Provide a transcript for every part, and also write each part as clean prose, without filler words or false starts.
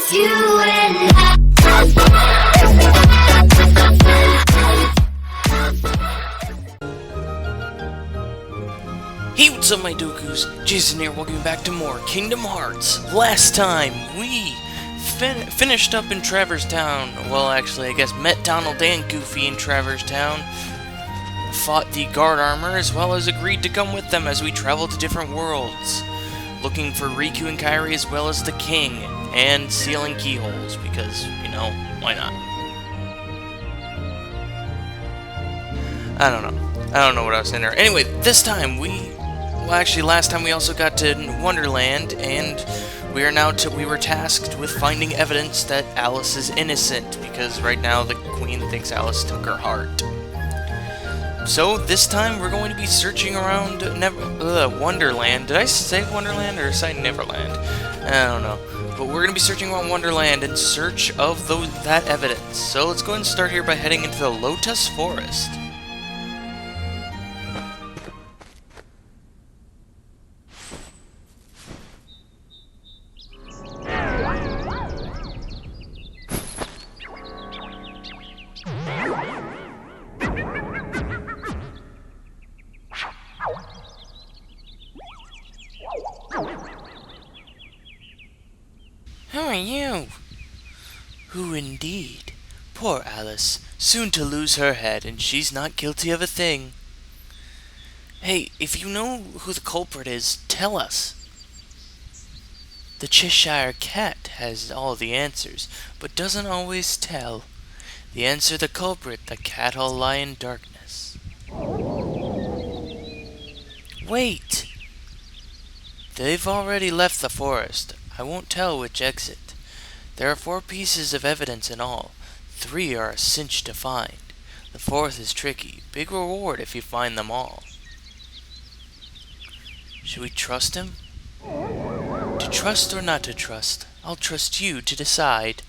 just you and I. Hey, what's up, my Dokus? Jason here, welcome back to more Kingdom Hearts. Last time, we finished up in Traverse Town. Well, actually, I guess met Donald and Goofy in Traverse Town, fought the guard armor, as well as agreed to come with them as we travel to different worlds, looking for Riku and Kairi as well as the King, and sealing keyholes, because, you know, why not? I don't know what I was saying there. Anyway, this time well, actually, last time we also got to Wonderland, and we were tasked with finding evidence that Alice is innocent, because right now the Queen thinks Alice took her heart. So this time we're going to be searching around Wonderland. Did I say Wonderland or say Neverland? I don't know. But we're going to be searching around Wonderland in search of that evidence. So let's go ahead and start here by heading into the Lotus Forest. Who are you? Who indeed? Poor Alice, soon to lose her head, and she's not guilty of a thing. Hey, if you know who the culprit is, tell us. The Cheshire Cat has all the answers, but doesn't always tell. The answer the culprit, the cat'll lie in darkness. Wait! They've already left the forest. I won't tell which exit. There are 4 pieces of evidence in all. 3 are a cinch to find. The 4th is tricky. Big reward if you find them all. Should we trust him? To trust or not to trust? I'll trust you to decide.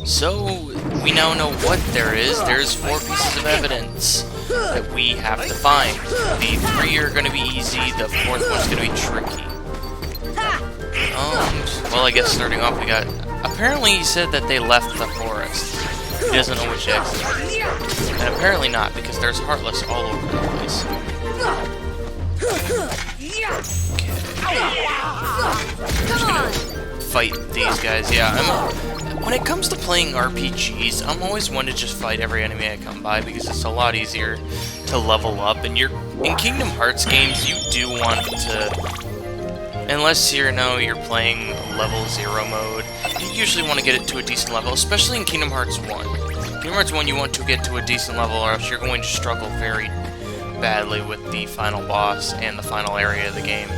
So, we now know what there is. There's 4 pieces of evidence that we have to find. The 3 are going to be easy. The 4th one's going to be tricky. Well, I guess starting off we got... Apparently he said that they left the forest. He doesn't know which exit. And apparently not, because there's Heartless all over the place. Okay. I'm just gonna fight these guys. Yeah, when it comes to playing RPGs, I'm always one to just fight every enemy I come by, because it's a lot easier to level up. And in Kingdom Hearts games, you do want to... Unless you're playing level 0 mode, you usually want to get it to a decent level, especially in Kingdom Hearts 1. Kingdom Hearts 1, you want to get to a decent level, or else you're going to struggle very badly with the final boss and the final area of the game.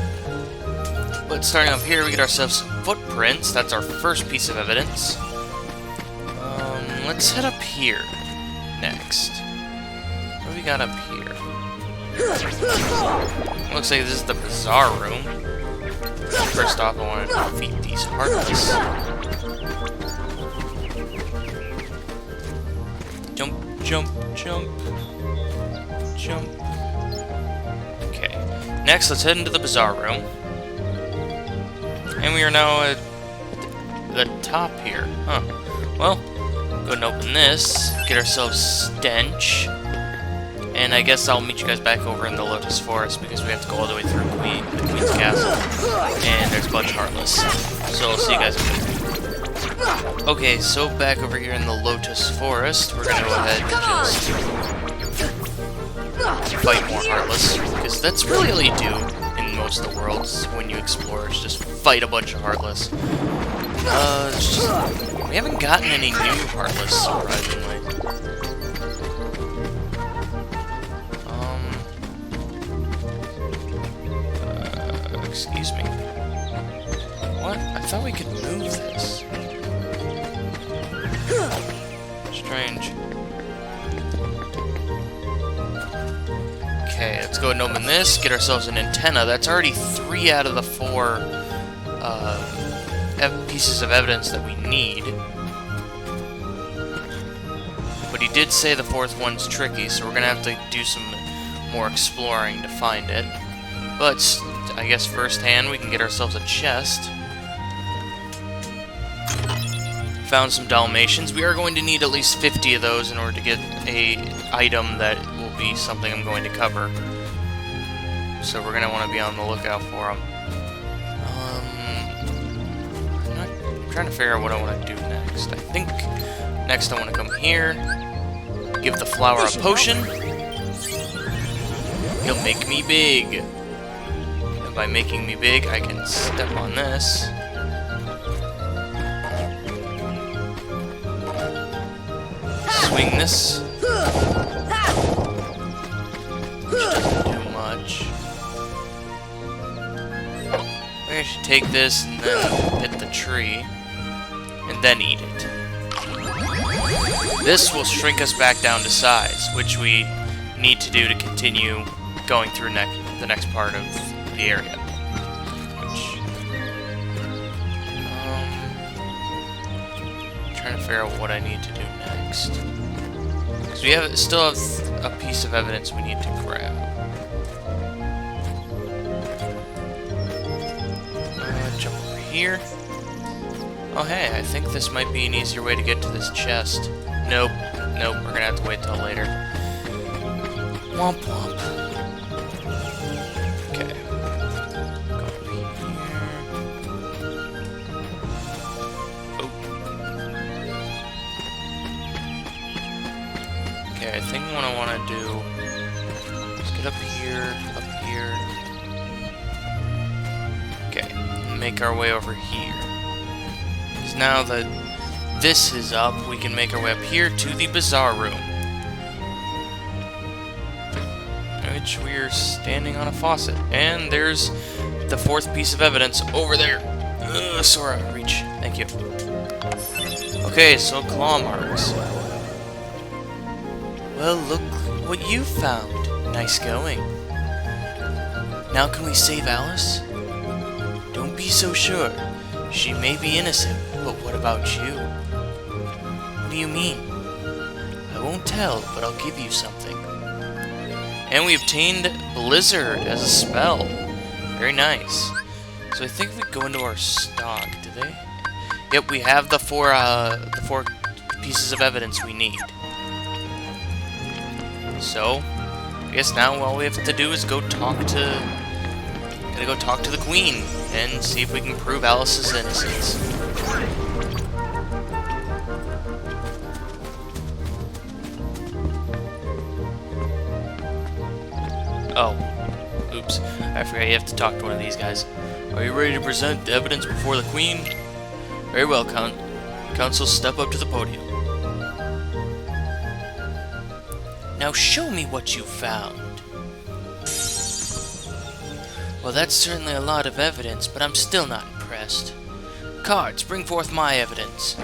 But starting off here, we get ourselves footprints. That's our first piece of evidence. Let's head up here next. What do we got up here? Looks like this is the Bazaar Room. First off, I want to defeat these Heartless. Jump, jump, jump. Jump. Okay. Next, let's head into the Bazaar Room. And we are now at the top here. Huh. Well, go ahead and open this. Get ourselves Stench. And I guess I'll meet you guys back over in the Lotus Forest, because we have to go all the way through the Queen's Castle. And there's a bunch of Heartless. So I'll see you guys later. Okay, so back over here in the Lotus Forest, we're gonna go ahead and just fight more Heartless, because that's really all you do in most of the worlds when you explore, is just fight a bunch of Heartless. We haven't gotten any new Heartless, surprisingly. Excuse me. What? I thought we could move this. Strange. Okay, let's go ahead and open this, get ourselves an antenna. That's already 3 out of the 4 pieces of evidence that we need. But he did say the 4th one's tricky, so we're gonna have to do some more exploring to find it. But I guess firsthand we can get ourselves a chest. found some Dalmatians. We are going to need at least 50 of those in order to get a item that will be something I'm going to cover. So we're going to want to be on the lookout for them. I'm trying to figure out what I want to do next. I think next I want to come here, give the flower a potion. He'll make me big. And by making me big, I can step on this. Swing this. Which doesn't do much. I should take this and then hit the tree. And then eat it. This will shrink us back down to size, which we need to do to continue going through the next part of the area. Trying to figure out what I need to do next. Because we still have a piece of evidence we need to grab. Jump over here. Oh hey, I think this might be an easier way to get to this chest. Nope. Nope, we're gonna have to wait till later. Womp womp. Okay. Go over here. Oh. Okay, I think what I want to do is get up here, okay, make our way over here. Because now that this is up, we can make our way up here to the bazaar room. Which we're standing on a faucet. And there's the fourth piece of evidence over there. Sora, reach. Thank you. Okay, so claw marks. Well, look what you found. Nice going. Now can we save Alice? Don't be so sure. She may be innocent, but what about you? What do you mean? I won't tell, but I'll give you something. And we obtained Blizzard as a spell. Very nice. So I think if we go into our stock, do they? Yep, we have the four pieces of evidence we need. So, I guess now all we have to do is go talk to the Queen and see if we can prove Alice's innocence. Oh, oops. I forgot you have to talk to one of these guys. Are you ready to present the evidence before the Queen? Very well, Council, step up to the podium. Now show me what you found. Well, that's certainly a lot of evidence, but I'm still not impressed. Cards, bring forth my evidence.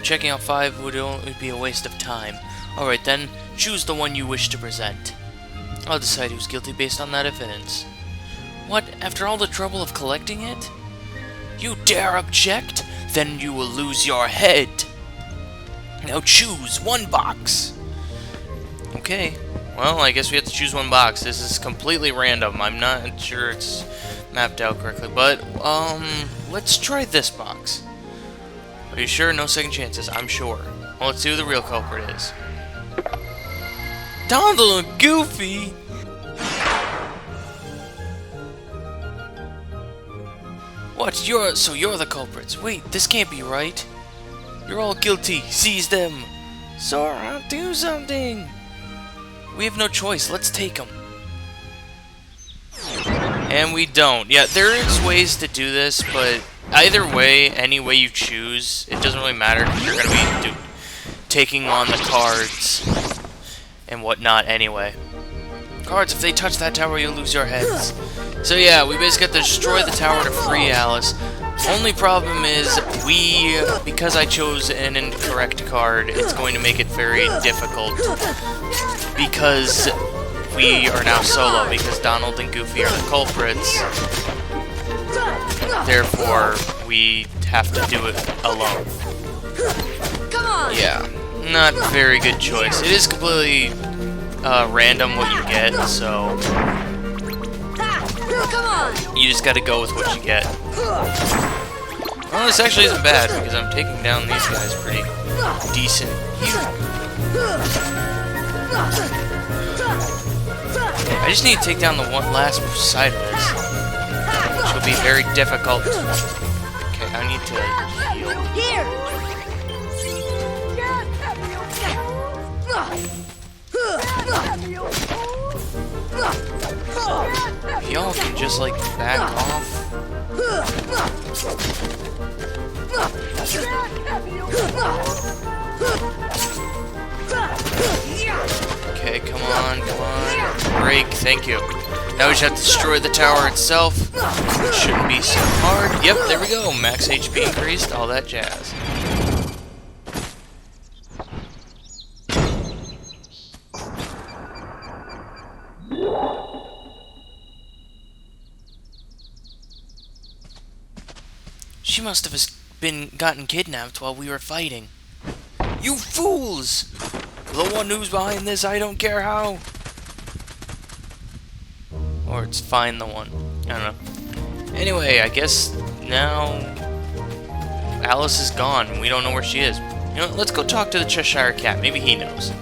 Checking out 5 would only be a waste of time. Alright then, choose the one you wish to present. I'll decide who's guilty based on that evidence. What, after all the trouble of collecting it? You dare object? Then you will lose your head. Now choose one box. Okay, well, I guess we have to choose one box. This is completely random. I'm not sure it's mapped out correctly, but, let's try this box. Are you sure? No second chances, I'm sure. Well, let's see who the real culprit is. Donald and Goofy! What? So you're the culprits. Wait, this can't be right. You're all guilty. Seize them. Sora, do something. We have no choice. Let's take them. And we don't. Yeah, there is ways to do this, but either way, any way you choose, it doesn't really matter because you're going to be taking on the cards and whatnot anyway. Cards, if they touch that tower, you'll lose your heads. So yeah, we basically have to destroy the tower to free Alice. Only problem is, because I chose an incorrect card, it's going to make it very difficult. Because we are now solo, because Donald and Goofy are the culprits. Therefore, we have to do it alone. Come on. Yeah, not a very good choice. It is completely random what you get, so... Come on. You just gotta go with what you get. Well, this actually isn't bad, because I'm taking down these guys pretty decent here. I just need to take down the one last side of this, which will be very difficult. Okay, I need to heal. Here. Y'all can just, like, back off. Okay, come on. Break, thank you. Now we just have to destroy the tower itself. It shouldn't be so hard. Yep, there we go. Max HP increased, all that jazz. She must have gotten kidnapped while we were fighting. You fools! The one who's behind this, I don't care how. Or it's fine the one. I don't know. Anyway, I guess now Alice is gone. We don't know where she is. You know, let's go talk to the Cheshire Cat. Maybe he knows.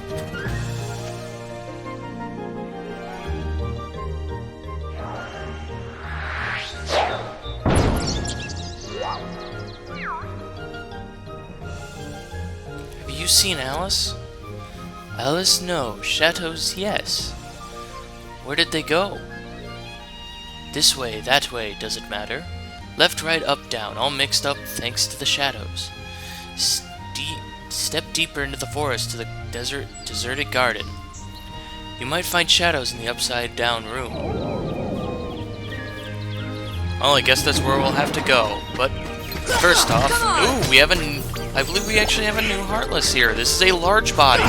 Have you seen Alice? Alice, no. Shadows, yes. Where did they go? This way, that way, does it matter? Left, right, up, down, all mixed up thanks to the shadows. Step deeper into the forest to the deserted garden. You might find shadows in the upside-down room. Well, I guess that's where we'll have to go. But first off, ooh, I believe we actually have a new Heartless here. This is a large body.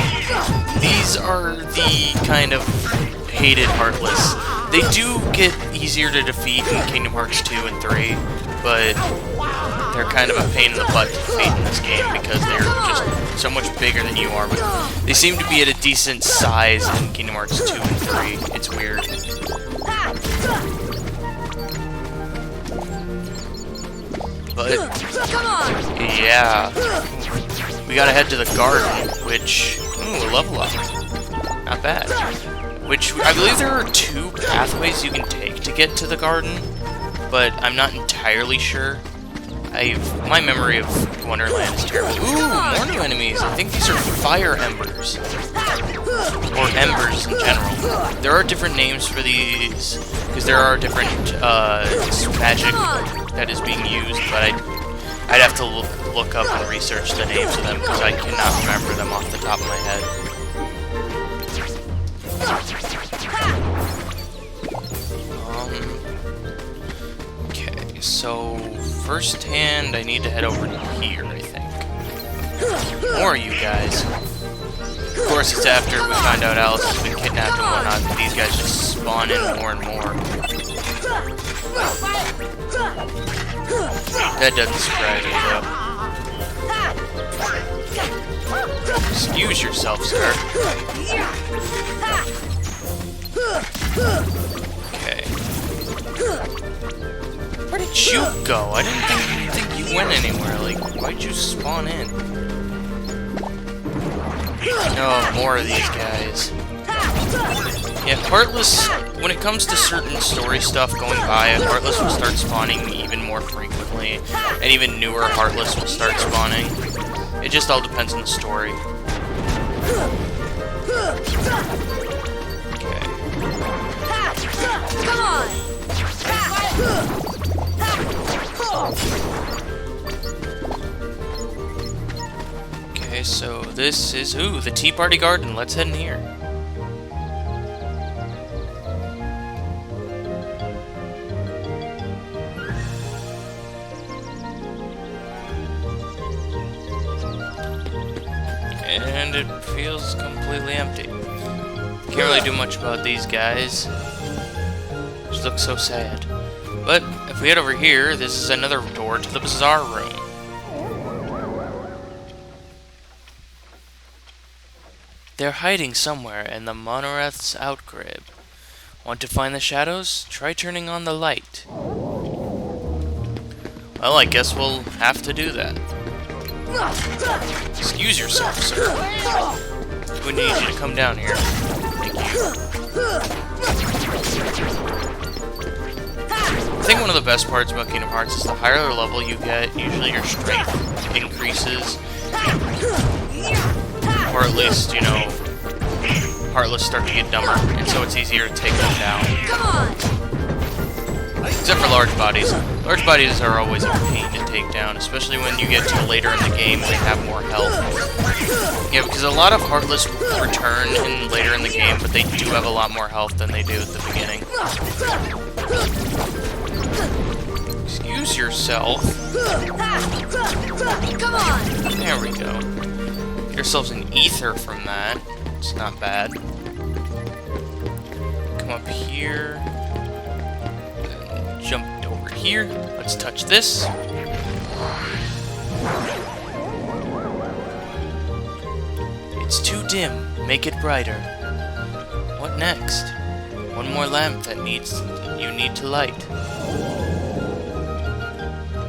These are the kind of hated Heartless. They do get easier to defeat in Kingdom Hearts 2 and 3, but they're kind of a pain in the butt to defeat in this game because they're just so much bigger than you are. But they seem to be at a decent size in Kingdom Hearts 2 and 3. It's weird. But yeah, we gotta head to the garden, which, ooh, a level up. Not bad. Which, I believe there are 2 pathways you can take to get to the garden, but I'm not entirely sure. My memory of Wonderland is terrible. Ooh, more new enemies. I think these are fire embers. Or embers in general. There are different names for these, because there are different magic that is being used, but I'd have to look up and research the names of them, because I cannot remember them off the top of my head. Okay, so first hand, I need to head over to here, I think. More you guys. Of course, it's after we find out Alice has been kidnapped and whatnot, but these guys just spawn in more and more. That doesn't surprise me, though. Excuse yourself, sir. Okay. Where did you go? I didn't think you went anywhere. Like, why'd you spawn in? No, more of these guys. Yeah, Heartless, when it comes to certain story stuff going by, Heartless will start spawning even more frequently, and even newer Heartless will start spawning. It just all depends on the story. Okay. Come on! Okay, so this is, ooh, the Tea Party Garden. Let's head in here. And it feels completely empty. Can't really do much about these guys. Just look so sad. But if we head over here, this is another door to the Bazaar Room. They're hiding somewhere in the Monorath's outgrib. Want to find the shadows? Try turning on the light. Well, I guess we'll have to do that. Excuse yourself, sir. We need you to come down here. Thank you. I think one of the best parts about Kingdom Hearts is the higher level you get, usually your strength increases. Or at least, you know, Heartless start to get dumber, and so it's easier to take them down. Come on. Except for large bodies. Large bodies are always a pain to take down, especially when you get to later in the game and they have more health. Yeah, because a lot of Heartless return later in the game, but they do have a lot more health than they do at the beginning. Excuse yourself. Come on. There we go. Get yourselves an ether from that. It's not bad. Come up here. Then jump over here. Let's touch this. It's too dim. Make it brighter. What next? One more lamp that you need to light.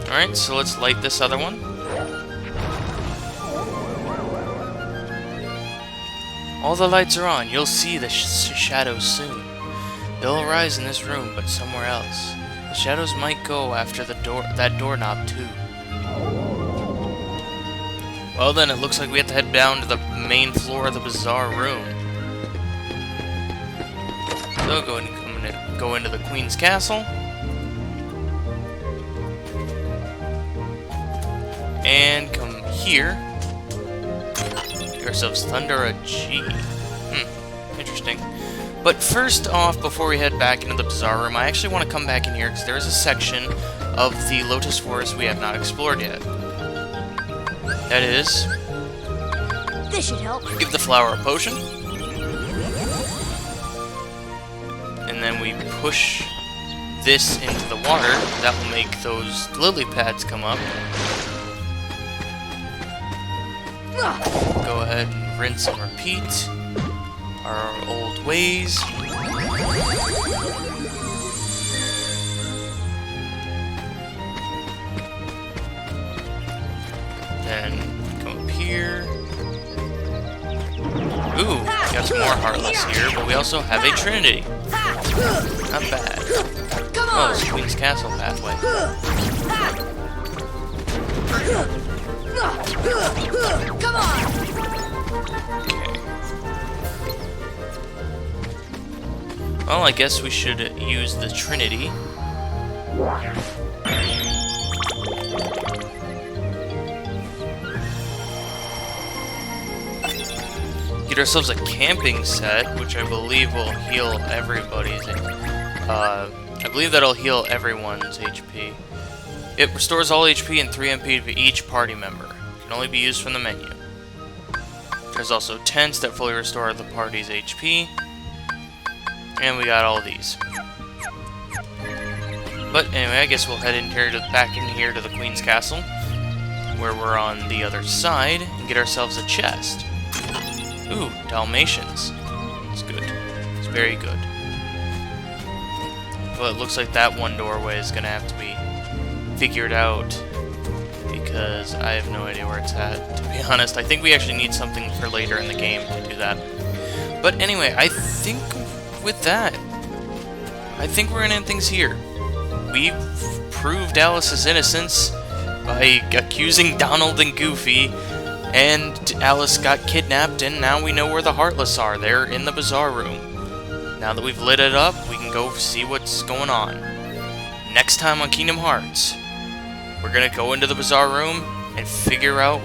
Alright, so let's light this other one. All the lights are on. You'll see the shadows soon. They'll arise in this room, but somewhere else. The shadows might go after that doorknob too. Well then, it looks like we have to head down to the main floor of the bizarre room. So go into the Queen's Castle. And come here. Get ourselves Thundera G. Interesting. But first off, before we head back into the Bazaar Room, I actually want to come back in here because there is a section of the Lotus Forest we have not explored yet. That is... This should help. Give the flower a potion. And then we push this into the water. That will make those lily pads come up. Go ahead and rinse and repeat our old ways. Then come up here. Ooh, got some more Heartless here, but we also have a Trinity. Not bad. Oh, it's Queen's Castle pathway. Come on. Okay. Well, I guess we should use the Trinity. Get ourselves a camping set, which I believe will heal everybody's. I believe that'll heal everyone's HP. It restores all HP and 3 MP to each party member. Can only be used from the menu. There's also tents that fully restore the party's HP. And we got all these. But anyway, I guess we'll head in here back in here to the Queen's Castle, where we're on the other side, and get ourselves a chest. Ooh, Dalmatians. It's good. It's very good. But it looks like that one doorway is gonna have to be figured out, because I have no idea where it's at, to be honest. I think we actually need something for later in the game to do that. But anyway, I think with that, I think we're gonna end things here. We've proved Alice's innocence by accusing Donald and Goofy, and Alice got kidnapped, and now we know where the Heartless are. They're in the Bazaar Room. Now that we've lit it up, we can go see what's going on. Next time on Kingdom Hearts, we're gonna go into the Bazaar Room and figure out,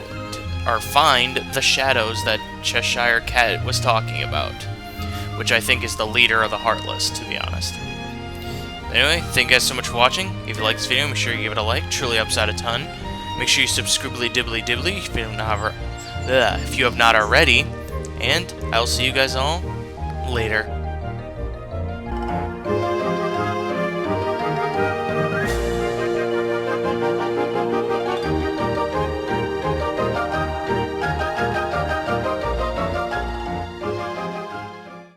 or find, the shadows that Cheshire Cat was talking about, which I think is the leader of the Heartless, to be honest. Anyway, thank you guys so much for watching. If you like this video, make sure you give it a like. Truly helps out a ton. Make sure you subscribe dibbly if you have not already. And I'll see you guys all later.